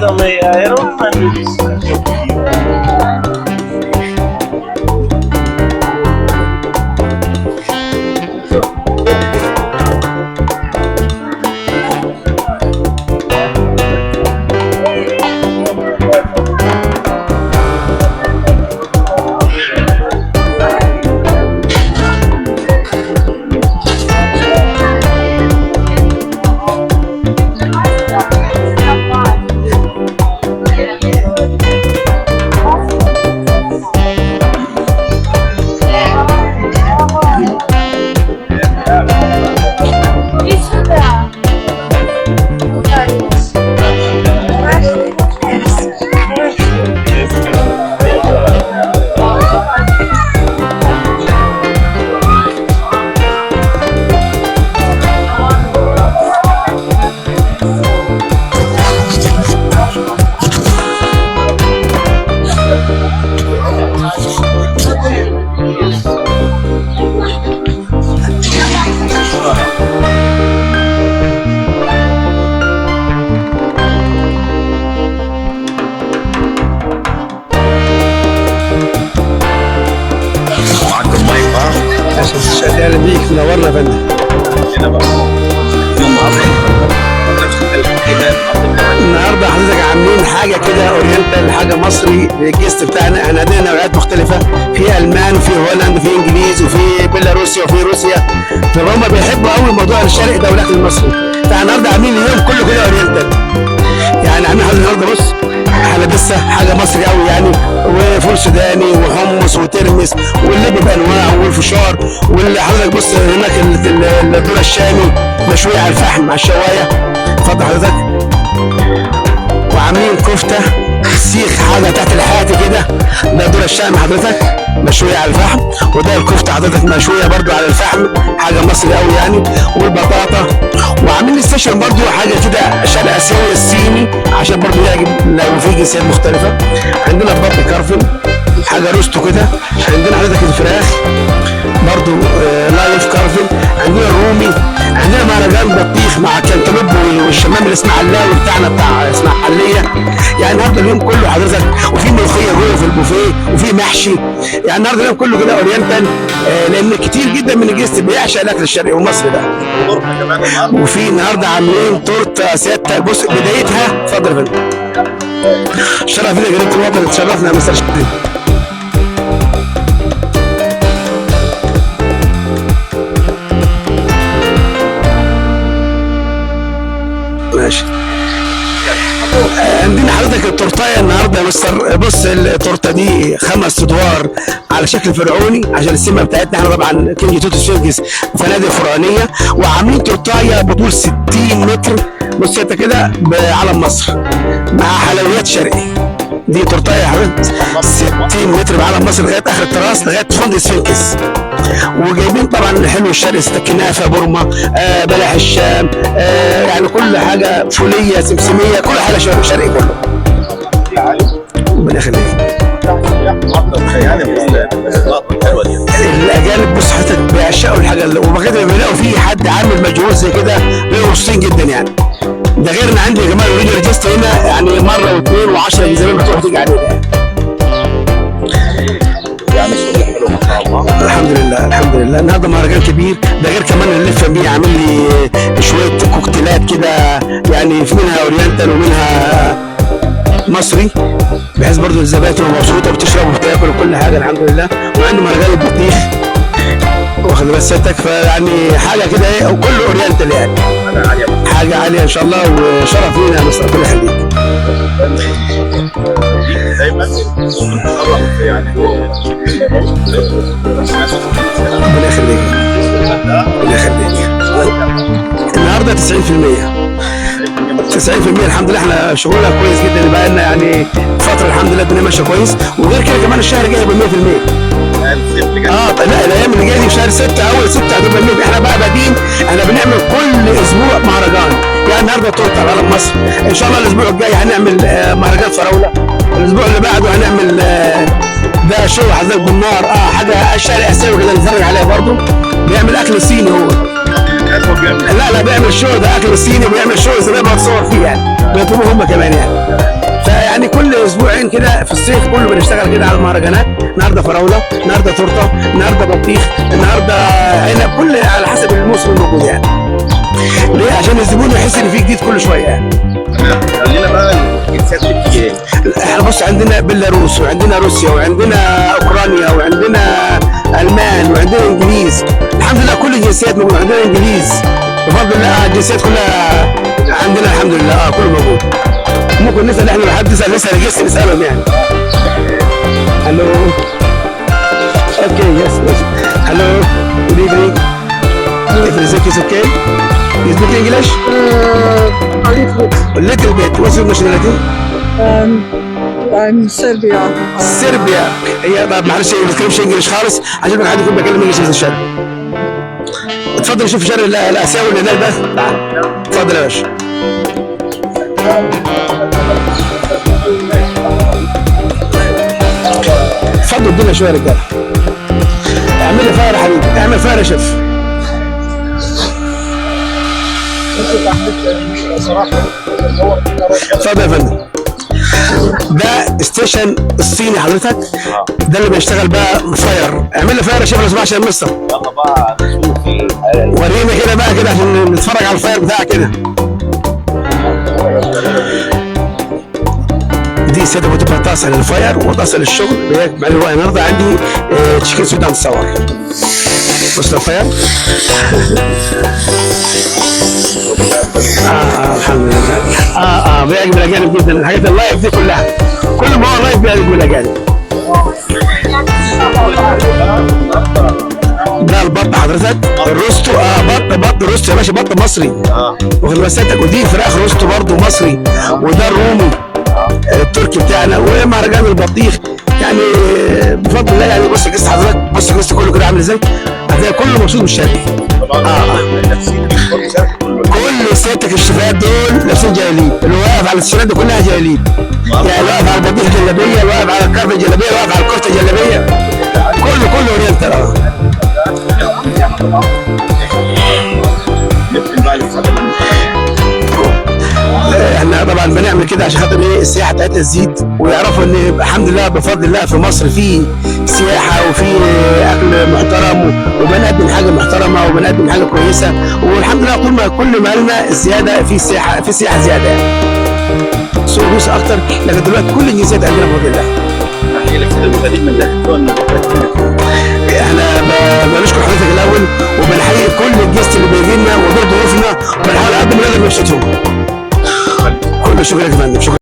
Italy, I don't find it such a big deal. اهلا بيك، منورنا يا فندم. النهارده حضرتك عاملين حاجه كده اورينتال، حاجه مصري للجست بتاعنا. احنا عندنا نوعيات مختلفه، في المان وفي هولند وفي انجليز وفي بيلاروسيا وفي روسيا، فهم بيحبوا قوي موضوع الشرق ده والاكل المصري. فاحنا النهارده عاملين اليوم كله كده اورينتال، يعني عاملين حاجه النهارده. بص حلبسه حاجه مصري قوي يعني، وفول سوداني وحمص وترمس واللب بانواعه والفشار، واللي حضرتك بص هناك الذره الشامي مشويه على الفحم على الشوايه. اتفضل حضرتك. وعاملين كفته سيخ حاجه تحت الحياتي كده، ده الذره الشامي حضرتك مشويه على الفحم، وده الكفته حضرتك مشويه برضو على الفحم، حاجه مصري قوي يعني، والبطاطا. وعاملين ستيشن برضو حاجه كده شرق اسيوي الصيني عشان برضو يعجب لو في جنسيات مختلفه. عندنا بط كرفل حاجه روستو كده. عندنا حضرتك الفراخ برضو لايف كارفل. عندنا الرومي. عندنا مهرجان بطيخ مع كنتالوب والشمام الاسماعيلاوي بتاعنا بتاع اسماعيليه. يعني النهارده اليوم كله حضرتك، وفي ملوخيه جوه في البوفيه وفي محشي. يعني النهارده اليوم كله كده اورينتال، لان كتير جدا من الجست بيعشق الاكل الشرقي والمصري ده. وفي النهارده عاملين تورته سيادتك. بص بدايتها، اتفضل يا فندم. شرف لنا جريده الوطن، اتشرفنا يا مستر شريف. ماشي. عندنا حضرتك التورتايه النهارده يا مستر. بص التورته دي 5 ادوار على شكل فرعوني عشان السمه بتاعتنا احنا طبعا كينج توت شيرجس فنادق فرعونيه. وعاملين تورتايه بطول 60 متر. بص انت كده بعلم مصر مع حلويات شرقي. دي تورتايه حضرتك 60 متر بعلم مصر لغايه اخر التراس لغايه فندق سفنكس. وجايبين طبعا الحلو الشرقي، كنافه بورما، بلح الشام، يعني كل حاجه، فوليه سمسميه، كل حاجه شرقي كله. ربنا يخليك. الاجانب بص حضرتك بيعشقوا الحاجه، وبغير ما بيلاقوا في حد عامل مجهود زي كده بيبقوا مبسوطين جدا يعني. ده غير ان عندي يا جماعه اوريدي ريجستا هنا يعني مره واثنين وعشرة زي ما بتروح تيجي علينا يعني. الحمد لله الحمد لله. النهارده مهرجان كبير، ده غير كمان اللي بيه عامل لي شويه كوكتيلات كده، يعني في منها اورينتال ومنها مصري، بحيث برضو الزبائن تبقى مبسوطه وبتشرب وبتاكل وكل حاجه الحمد لله. وعنده مهرجان البطيخ واخد بس سيادتك، فيعني حاجه كده ايه وكله اورينتال يعني. حاجه عاليه ان شاء الله، وشرف لينا يا مستر. ربنا يخليك. دايما يعني ربنا يخليك. ربنا يخليك. النهارده 90% الحمد لله. احنا شغلنا كويس جدا بقى لنا يعني فتره الحمد لله، الدنيا ماشيه كويس. وغير كده كمان الشهر الجاي هيبقى 100%. لا الايام اللي جايه دي في شهر 6 اول 6 هتبقى 100%. احنا بقى بادين، احنا بنعمل كل اسبوع مهرجان. يعني النهارده تورته على علم مصر، ان شاء الله الاسبوع الجاي هنعمل مهرجان فراوله، الاسبوع اللي بعده هنعمل ده شو حضرتك بالنار، حاجه شرقي اسيوي كده نتفرج عليها برضه. بيعمل اكل صيني هو. الناس هو بيعمل. لا بيعمل شو، ده اكل الصيني بيعمل شو زي ما بتصور فيه يعني، بيطلبوا هم كمان يعني. فيعني كل اسبوعين كده في الصيف كله بنشتغل كده على المهرجانات. النهارده فراوله، النهارده تورته، النهارده بطيخ، النهارده عنب، كل على حسب الموسم الموجود يعني. ليه؟ عشان الزبون يحس ان في جديد كل شويه يعني. خلينا بقى الجنسيات اللي بتيجي ايه؟ احنا بص عندنا بيلاروس وعندنا روسيا وعندنا اوكرانيا وعندنا المان وعندنا انجليز. الحمد لله كل الجنسيات موجوده. عندنا انجليز بفضل الله، الجنسيات كلها عندنا الحمد لله. كله موجود. ممكن نسال احنا لو حد نسال الجنس نسالهم يعني. الو. اوكي يس يس. الو. جود ايفنينج. Is it okay? You speak English? A little bit. What's your nationality? I'm Serbia. صربيا. هي طب معلش ما بتكلمش انجلش خالص عشان ما حد يكون بيتكلم انجلش في الشارع. اتفضل شوف شارع الاسيوي اللي هناك ده. تعال. اتفضل يا باشا. اتفضل ادينا شويه يا رجاله. اعمل لي فاير يا حبيبي، اعمل فاير يا شيف. اتفضل يا فندم. ده ستيشن الصيني حضرتك، ده اللي بيشتغل بقى فاير. اعمل لي فاير يا شيف لو سمحت عشان مستر. يلا بقى نشوف فيه. ورينا كده بقى كده عشان نتفرج على الفاير بتاعك كده. دي سيده بتبقى طاسه للفاير وطاسه للشغل. النهارده عندي تشيكن سودان تصور. بص الفاير. الحمد لله. بيعجب الاجانب جدا الحاجات اللايف دي كلها. كل ما هو لايف بيعجب الاجانب. ده البط حضرتك الروستو. بط روستو يا باشا، بط مصري. واخد مساتك. ودي فراخ روستو برضه مصري. وده الرومي التركي بتاعنا. ومهرجان البطيخ يعني بفضل الله يعني. بص قصه حضرتك، بص القصه كله كده عامل ازاي. هتلاقي كله مبسوط بالشارع. كل ستك الشفاء دول لابسين جلاليب. اللي واقف على السنات دي كلها جلاليب يعني. واقف على البطيخ جلابيه، واقف على الكرفه جلابيه، واقف على الكفته جلابيه. كله اورينتال. احنا طبعا بنعمل كده عشان خاطر ايه السياحه بتاعتنا تزيد، ويعرفوا ان الحمد لله بفضل الله في مصر في سياحه وفي اكل محترم، وبنقدم حاجه محترمه وبنقدم حاجه كويسه. والحمد لله طول ما كل ما قلنا الزياده في سياحه زياده يعني. سوق روس اكتر، لكن دلوقتي كل الجنسيات عندنا بفضل الله. احنا بنشكر حضرتك الاول، وبنحيي كل الجست اللي بيجي لنا ودول ضيوفنا، وبنحاول قد ما نقدر نبسطهم. كل شكرا يا فندم. شكرا.